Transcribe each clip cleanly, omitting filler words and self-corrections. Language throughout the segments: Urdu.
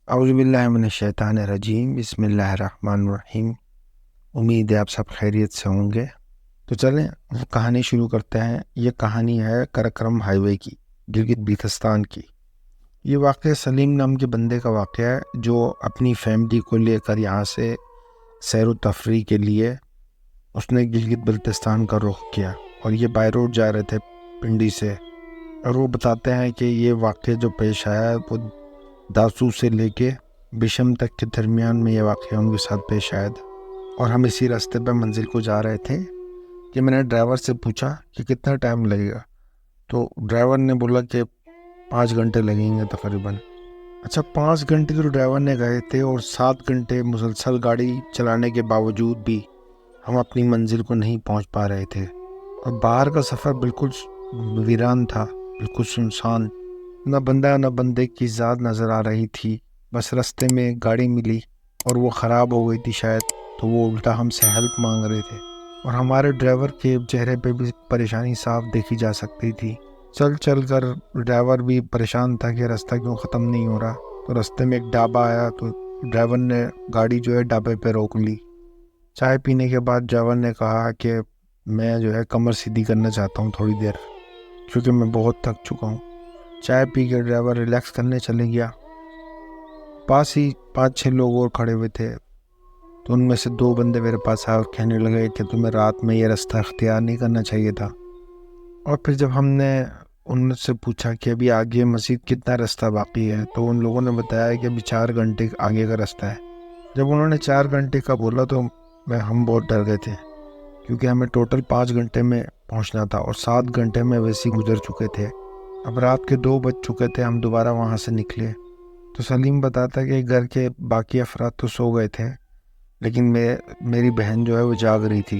اعوذ باللہ من الشیطان الرجیم، بسم اللہ الرحمن الرحیم۔ امید ہے آپ سب خیریت سے ہوں گے۔ تو چلیں کہانی شروع کرتے ہیں۔ یہ کہانی ہے کرکرم ہائی وے کی، گلگت بلتستان کی۔ یہ واقعہ سلیم نام کے بندے کا واقعہ ہے جو اپنی فیملی کو لے کر یہاں سے سیر و تفریح کے لیے اس نے گلگت بلتستان کا رخ کیا، اور یہ بائی روڈ جا رہے تھے پنڈی سے۔ اور وہ بتاتے ہیں کہ یہ واقعہ جو پیش آیا وہ داسو سے لے کے بشم تک کے درمیان میں یہ واقعہ ان کے ساتھ پیش آیا تھا، اور ہم اسی راستے پہ منزل کو جا رہے تھے کہ میں نے ڈرائیور سے پوچھا کہ کتنا ٹائم لگے گا، تو ڈرائیور نے بولا کہ 5 گھنٹے لگیں گے تقریباً۔ اچھا، 5 گھنٹے تو ڈرائیور نے گئے تھے، اور 7 گھنٹے مسلسل گاڑی چلانے کے باوجود بھی ہم اپنی منزل کو نہیں پہنچ پا رہے تھے، اور باہر کا سفر بالکل ویران تھا، بالکل سنسان۔ نہ بندہ نہ بندے کی ذات نظر آ رہی تھی۔ بس رستے میں گاڑی ملی اور وہ خراب ہو گئی تھی شاید، تو وہ الٹا ہم سے ہیلپ مانگ رہے تھے، اور ہمارے ڈرائیور کے چہرے پہ بھی پریشانی صاف دیکھی جا سکتی تھی۔ چل چل کر ڈرائیور بھی پریشان تھا کہ راستہ کیوں ختم نہیں ہو رہا۔ تو رستے میں ایک ڈھابا آیا، تو ڈرائیور نے گاڑی جو ہے ڈھابے پہ روک لی۔ چائے پینے کے بعد ڈرائیور نے کہا کہ میں جو ہے کمر سیدھی کرنا چاہتا ہوں تھوڑی دیر، کیونکہ میں بہت تھک چکا ہوں۔ چائے پی کے ڈرائیور ریلیکس کرنے چلے گیا۔ پاس ہی 5-6 لوگ اور کھڑے ہوئے تھے، تو ان میں سے 2 بندے میرے پاس آئے اور کہنے لگے کہ تمہیں رات میں یہ راستہ اختیار نہیں کرنا چاہیے تھا۔ اور پھر جب ہم نے ان سے پوچھا کہ ابھی آگے مزید کتنا راستہ باقی ہے، تو ان لوگوں نے بتایا کہ ابھی 4 گھنٹے آگے کا راستہ ہے۔ جب انہوں نے 4 گھنٹے کا بولا تو ہم بہت ڈر گئے تھے، کیونکہ ہمیں ٹوٹل 5 گھنٹے میں پہنچنا تھا، اور 7 گھنٹے میں ویسے ہی گزر چکے تھے۔ اب رات کے 2 بج چکے تھے، ہم دوبارہ وہاں سے نکلے۔ تو سلیم بتاتا کہ گھر کے باقی افراد تو سو گئے تھے، لیکن میری بہن جو ہے وہ جاگ رہی تھی۔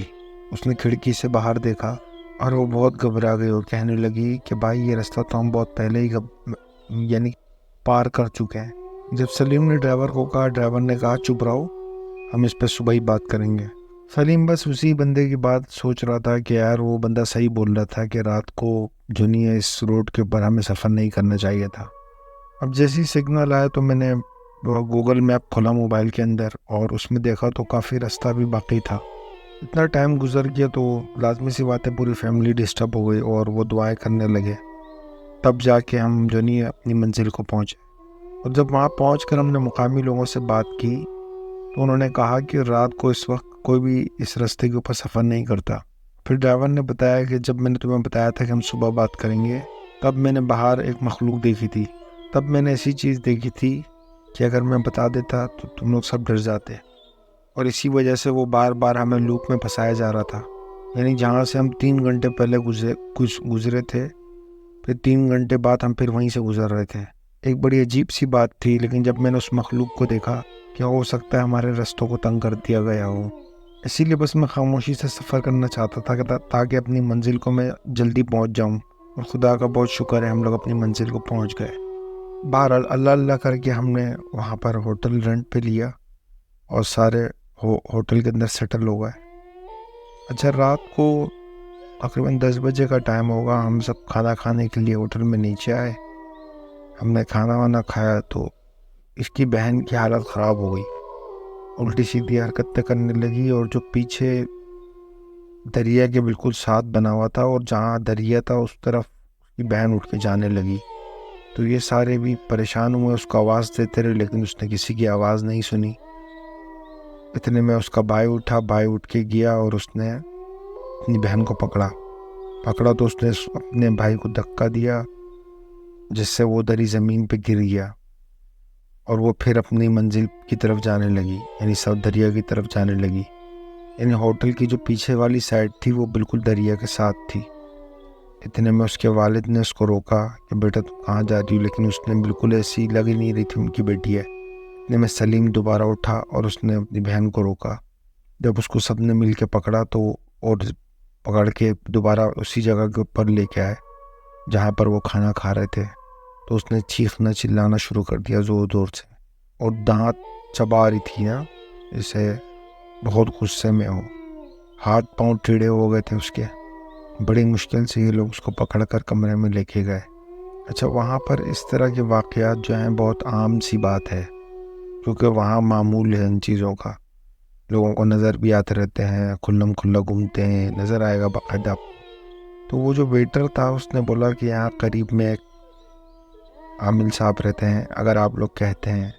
اس نے کھڑکی سے باہر دیکھا اور وہ بہت گھبرا گئی اور کہنے لگی کہ بھائی یہ راستہ تو ہم بہت پہلے ہی پار کر چکے ہیں۔ جب سلیم نے ڈرائیور کو کہا، ڈرائیور نے کہا چپ رہو، ہم اس پہ صبح ہی بات کریں گے۔ سلیم بس اسی بندے کی بات سوچ رہا تھا کہ یار وہ بندہ صحیح بول رہا تھا کہ رات کو جو نہیں ہے اس روڈ کے اوپر ہمیں سفر نہیں کرنا چاہیے تھا۔ اب جیسی سگنل آیا تو میں نے گوگل میپ کھولا موبائل کے اندر، اور اس میں دیکھا تو کافی راستہ بھی باقی تھا۔ اتنا ٹائم گزر گیا تو لازمی سی بات ہے پوری فیملی ڈسٹرب ہو گئی، اور وہ دعائیں کرنے لگے۔ تب جا کے ہم جو نہیں اپنی منزل کو پہنچے، اور جب وہاں پہنچ کر ہم نے مقامی لوگوں سے بات کی تو انہوں نے کہا کہ رات کو اس وقت کوئی بھی اس راستے کے اوپر سفر نہیں کرتا۔ پھر ڈرائیور نے بتایا کہ جب میں نے تمہیں بتایا تھا کہ ہم صبح بات کریں گے، تب میں نے باہر ایک مخلوق دیکھی تھی۔ تب میں نے ایسی چیز دیکھی تھی کہ اگر میں بتا دیتا تو تم لوگ سب ڈر جاتے، اور اسی وجہ سے وہ بار بار ہمیں لوپ میں پھنسایا جا رہا تھا۔ یعنی جہاں سے ہم 3 گھنٹے پہلے گزرے تھے، پھر 3 گھنٹے بعد ہم پھر وہیں سے گزر رہے تھے۔ ایک بڑی عجیب سی بات تھی، لیکن جب میں نے اس مخلوق کو دیکھا، کیا ہو سکتا ہے ہمارے رستوں کو تنگ کر دیا گیا ہو، اسی لیے بس میں خاموشی سے سفر کرنا چاہتا تھا تاکہ اپنی منزل کو میں جلدی پہنچ جاؤں، اور خدا کا بہت شکر ہے ہم لوگ اپنی منزل کو پہنچ گئے۔ بہرحال اللہ اللہ کر کے ہم نے وہاں پر ہوٹل رینٹ پہ لیا، اور سارے ہوٹل کے اندر سیٹل ہو گئے۔ اچھا، رات کو تقریباً 10 بجے کا ٹائم ہوگا، ہم سب کھانا کھانے کے لیے ہوٹل میں نیچے آئے۔ ہم نے کھانا وانا کھایا تو اس کی بہن کی حالت خراب ہو گئی، الٹی سیدھی حرکتیں کرنے لگی، اور جو پیچھے دریا کے بالکل ساتھ بنا ہوا تھا، اور جہاں دریا تھا اس طرف اس کی بہن اٹھ کے جانے لگی۔ تو یہ سارے بھی پریشان ہوئے، اس کو آواز دیتے رہے، لیکن اس نے کسی کی آواز نہیں سنی۔ اتنے میں اس کا بھائی اٹھ کے گیا، اور اس نے اپنی بہن کو پکڑا تو اس نے اپنے بھائی کو دھکا دیا، جس سے وہ دری زمین پہ گر گیا، اور وہ پھر اپنی منزل کی طرف جانے لگی، یعنی سب دریا کی طرف جانے لگی۔ یعنی ہوٹل کی جو پیچھے والی سائڈ تھی وہ بالکل دریا کے ساتھ تھی۔ اتنے میں اس کے والد نے اس کو روکا کہ بیٹا تم کہاں جا رہی ہو، لیکن اس نے بالکل ایسی لگ ہی نہیں رہی تھی ان کی بیٹی ہے۔ اتنے میں سلیم دوبارہ اٹھا اور اس نے اپنی بہن کو روکا۔ جب اس کو سب نے مل کے پکڑا تو اور پکڑ کے دوبارہ اسی جگہ کے اوپر لے کے آئے جہاں پر وہ کھانا کھا رہے تھے، تو اس نے چیخنا چلانا شروع کر دیا زور زور سے، اور دانت چبا رہی تھی نا، اسے بہت غصے میں ہو، ہاتھ پاؤں ٹیڑھے ہو گئے تھے اس کے۔ بڑی مشکل سے یہ لوگ اس کو پکڑ کر کمرے میں لے کے گئے۔ اچھا، وہاں پر اس طرح کے واقعات جو ہیں بہت عام سی بات ہے، کیونکہ وہاں معمول ہے ان چیزوں کا، لوگوں کو نظر بھی آتے رہتے ہیں، کھلم کھلا گھومتے ہیں، نظر آئے گا باقاعدہ۔ تو وہ جو ویٹر تھا اس نے بولا کہ یہاں قریب میں ایک عامل صاحب رہتے ہیں، اگر آپ لوگ کہتے ہیں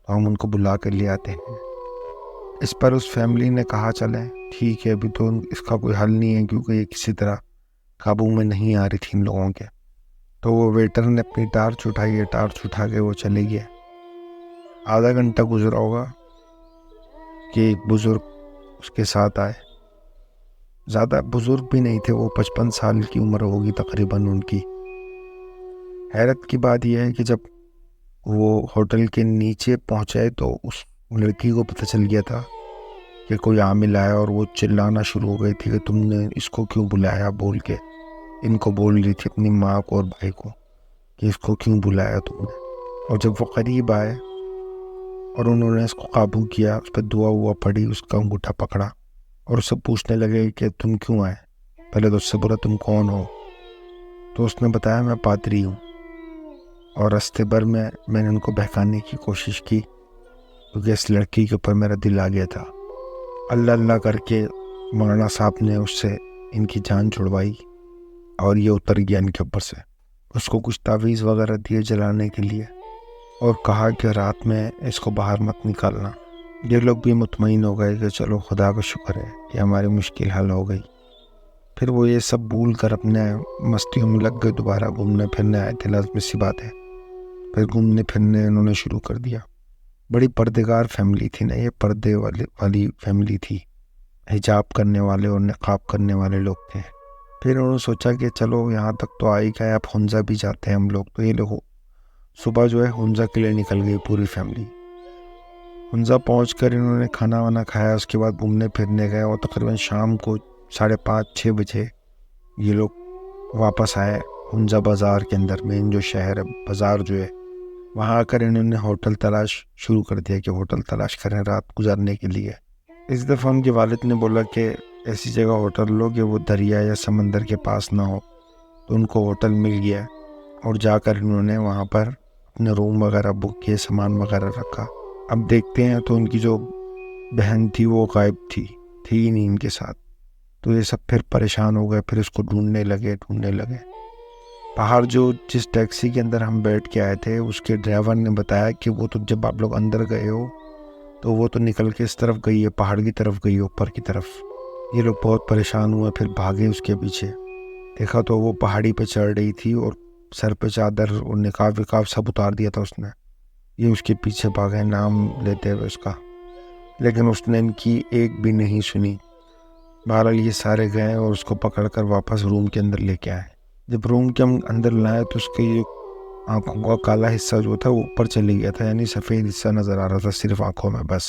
تو ہم ان کو بلا کر لے آتے ہیں۔ اس پر اس فیملی نے کہا چلیں ٹھیک ہے، ابھی تو اس کا کوئی حل نہیں ہے کیونکہ یہ کسی طرح قابو میں نہیں آ رہی تھی ان لوگوں کے۔ تو وہ ویٹر نے اپنی ٹارچ اٹھائی ہے، ٹارچ اٹھا کے وہ چلے گئے۔ آدھا گھنٹہ گزرا ہوگا کہ ایک بزرگ اس کے ساتھ آئے، زیادہ بزرگ بھی نہیں تھے، وہ 55 سال کی عمر ہوگی تقریباً ان کی۔ حیرت کی بات یہ ہے کہ جب وہ ہوٹل کے نیچے پہنچے تو اس لڑکی کو پتہ چل گیا تھا کہ کوئی عامل آیا، اور وہ چلانا شروع ہو گئی تھی کہ تم نے اس کو کیوں بلایا، بول کے ان کو بول رہی تھی اپنی ماں کو اور بھائی کو کہ اس کو کیوں بلایا تم نے۔ اور جب وہ قریب آئے اور انہوں نے اس کو قابو کیا، اس پہ دعا ہوا پڑی، اس کا انگوٹھا پکڑا اور اس سے پوچھنے لگے کہ تم کیوں آئے، پہلے تو اس سے بولا تم کون ہو۔ تو اس نے بتایا میں پادری ہوں، اور راستے بھر میں نے ان کو بہکانے کی کوشش کی کیونکہ اس لڑکی کے اوپر میرا دل آ گیا تھا۔ اللہ اللہ کر کے مولانا صاحب نے اس سے ان کی جان چھڑوائی اور یہ اتر گیا ان کے اوپر سے۔ اس کو کچھ تعویذ وغیرہ دیے جلانے کے لیے اور کہا کہ رات میں اس کو باہر مت نکالنا۔ یہ لوگ بھی مطمئن ہو گئے کہ چلو خدا کا شکر ہے کہ ہماری مشکل حل ہو گئی۔ پھر وہ یہ سب بھول کر اپنے مستیوں میں لگ گئے، دوبارہ گھومنے پھرنے آئے تھے، لازمی سی بات ہے۔ پھر گھومنے پھرنے انہوں نے شروع کر دیا۔ بڑی پردگار فیملی تھی نا، یہ پردے والی فیملی تھی، حجاب کرنے والے اور نقاب کرنے والے لوگ تھے۔ پھر انہوں نے سوچا کہ چلو یہاں تک تو آئی گئے، اب ہنزا بھی جاتے ہیں ہم لوگ۔ تو یہ لوگ صبح جو ہے ہنزا کے لیے نکل گئی پوری فیملی۔ ہنزا پہنچ کر انہوں نے کھانا وانا کھایا، اس کے بعد گھومنے پھرنے گئے، اور تقریباً شام کو 5:30-6 بجے یہ لوگ واپس آئے ہنزا بازار کے اندر، مین جو شہر ہے، بازار جو ہے وہاں آ کر انہوں نے ہوٹل تلاش شروع کر دیا کہ ہوٹل تلاش کریں رات گزارنے کے لیے۔ اس دفعہ ان کے والد نے بولا کہ ایسی جگہ ہوٹل لو کہ وہ دریا یا سمندر کے پاس نہ ہو۔ تو ان کو ہوٹل مل گیا اور جا کر انہوں نے وہاں پر اپنے روم وغیرہ بک کیے، سامان وغیرہ رکھا۔ اب دیکھتے ہیں تو ان کی جو بہن تھی وہ غائب تھی ہی نہیں ان کے ساتھ۔ تو یہ سب پھر پریشان ہو گئے، پھر اس کو ڈھونڈنے لگے۔ باہر جس ٹیکسی کے اندر ہم بیٹھ کے آئے تھے اس کے ڈرائیور نے بتایا کہ وہ تو جب آپ لوگ اندر گئے ہو تو وہ تو نکل کے اس طرف گئی ہے، پہاڑ کی طرف گئی ہے، اوپر کی طرف۔ یہ لوگ بہت پریشان ہوئے، پھر بھاگے اس کے پیچھے۔ دیکھا تو وہ پہاڑی پہ چڑھ رہی تھی اور سر پہ چادر اور نقاب وقاب سب اتار دیا تھا اس نے۔ یہ اس کے پیچھے بھاگے نام لیتے ہوئے اس کا، لیکن اس نے ان کی ایک بھی نہیں سنی۔ بہرحال یہ سارے گئے اور اس کو پکڑ کر واپس روم کے اندر لے کے آئے۔ جب روم کے اندر لائے تو اس کے یہ آنکھوں کا کالا حصہ جو تھا وہ اوپر چلے گیا تھا، یعنی سفید حصہ نظر آ رہا تھا صرف آنکھوں میں بس،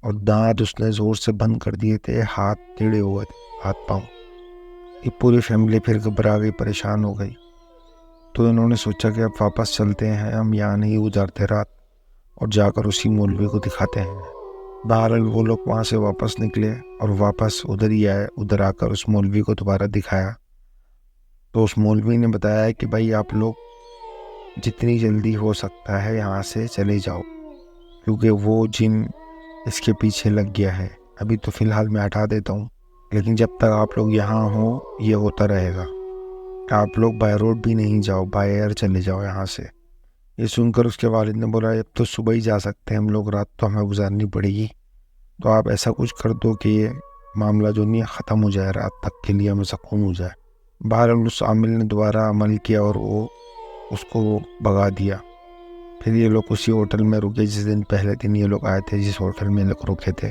اور دانت اس نے زور سے بند کر دیے تھے، ہاتھ ٹیڑھے ہوئے تھے، ہاتھ پاؤں۔ یہ پوری فیملی پھر گھبرا گئی، پریشان ہو گئی۔ تو انہوں نے سوچا کہ اب واپس چلتے ہیں، ہم یہاں نہیں گزارتے رات، اور جا کر اسی مولوی کو دکھاتے ہیں۔ بہرحال وہ لوگ وہاں سے واپس نکلے اور واپس ادھر ہی آئے۔ ادھر آ کر اس مولوی کو دوبارہ دکھایا تو اس مولوی نے بتایا کہ بھائی آپ لوگ جتنی جلدی ہو سکتا ہے یہاں سے چلے جاؤ، کیونکہ وہ جن اس کے پیچھے لگ گیا ہے۔ ابھی تو فی الحال میں ہٹا دیتا ہوں، لیکن جب تک آپ لوگ یہاں ہوں یہ ہوتا رہے گا۔ آپ لوگ بائی روڈ بھی نہیں جاؤ، بائی ایئر چلے جاؤ یہاں سے۔ یہ سن کر اس کے والد نے بولا اب تو صبح ہی جا سکتے ہیں ہم لوگ، رات تو ہمیں گزارنی پڑے گی، تو آپ ایسا کچھ کر دو کہ یہ معاملہ جو نہیں ختم ہو جائے، رات تک کے لیے ہمیں سکون ہو جائے۔ بہرحال اس عامل نے دوبارہ عمل کیا اور وہ اس کو بھگا دیا۔ پھر یہ لوگ اسی ہوٹل میں رکے جس دن پہلے دن یہ لوگ آئے تھے، جس ہوٹل میں لوگ رکے تھے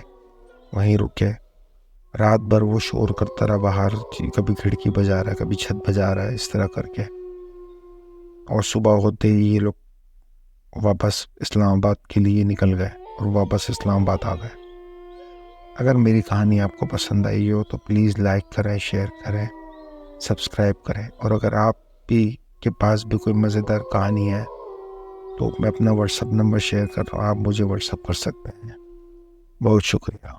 وہیں رکے۔ رات بھر وہ شور کرتا رہا باہر، کبھی کھڑکی بجا رہا ہے، کبھی چھت بجا رہا ہے، اس طرح کر کے۔ اور صبح ہوتے ہی یہ لوگ واپس اسلام آباد کے لیے نکل گئے اور واپس اسلام آباد آ گئے۔ اگر میری کہانی آپ کو پسند آئی ہو تو پلیز لائک کریں، شیئر کریں، سبسکرائب کریں، اور اگر آپ بھی کے پاس بھی کوئی مزیدار کہانی ہے تو میں اپنا واٹس ایپ نمبر شیئر کر رہا ہوں، آپ مجھے واٹس ایپ کر سکتے ہیں۔ بہت شکریہ۔